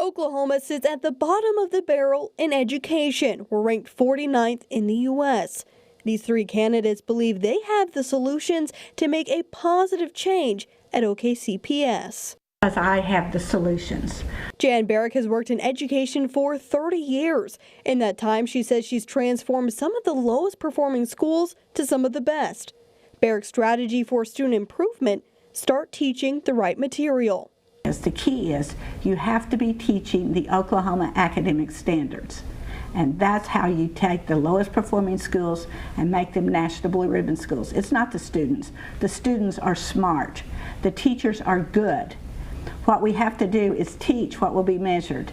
Oklahoma sits at the bottom of the barrel in education. We're ranked 49th in the U.S. These three candidates believe they have the solutions to make a positive change at OKCPS. Because I have the solutions. Jan Barrick has worked in education for 30 years. In that time, she says she's transformed some of the lowest performing schools to some of the best. Barrick's strategy for student improvement: start teaching the right material. The key is you have to be teaching the Oklahoma academic standards. And that's how you take the lowest performing schools and make them National Blue Ribbon schools. It's not the students. The students are smart. The teachers are good. What we have to do is teach what will be measured.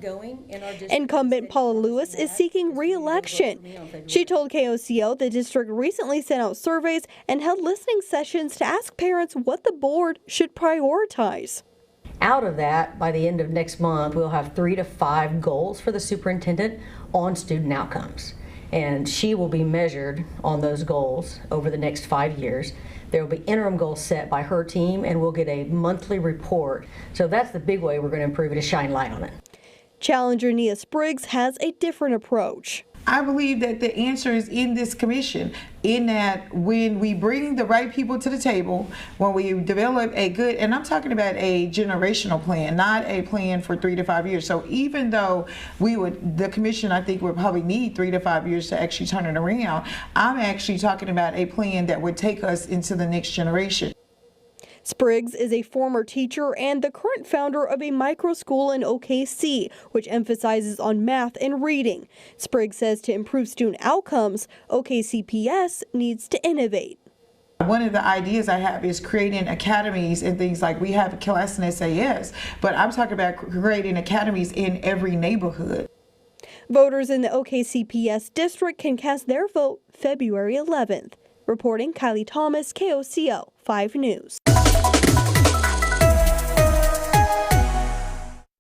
Incumbent Paula Lewis is seeking re-election. She told KOCO the district recently sent out surveys and held listening sessions to ask parents what the board should prioritize. Out of that, by the end of next month, we'll have 3 to 5 goals for the superintendent on student outcomes. And she will be measured on those goals over the next 5 years. There will be interim goals set by her team, and we'll get a monthly report. So that's the big way we're going to improve it, is shine light on it. Challenger Nia Spriggs has a different approach. I believe that the answer is in this commission, in that when we bring the right people to the table, when we develop a good, and I'm talking about a generational plan, not a plan for 3 to 5 years. So even though the commission, I think, would probably need 3 to 5 years to actually turn it around, I'm actually talking about a plan that would take us into the next generation. Spriggs is a former teacher and the current founder of a micro school in OKC, which emphasizes on math and reading. Spriggs says to improve student outcomes, OKCPS needs to innovate. One of the ideas I have is creating academies and things like we have a class in SAS, but I'm talking about creating academies in every neighborhood. Voters in the OKCPS district can cast their vote February 11th. Reporting, Kylie Thomas, KOCO 5 News.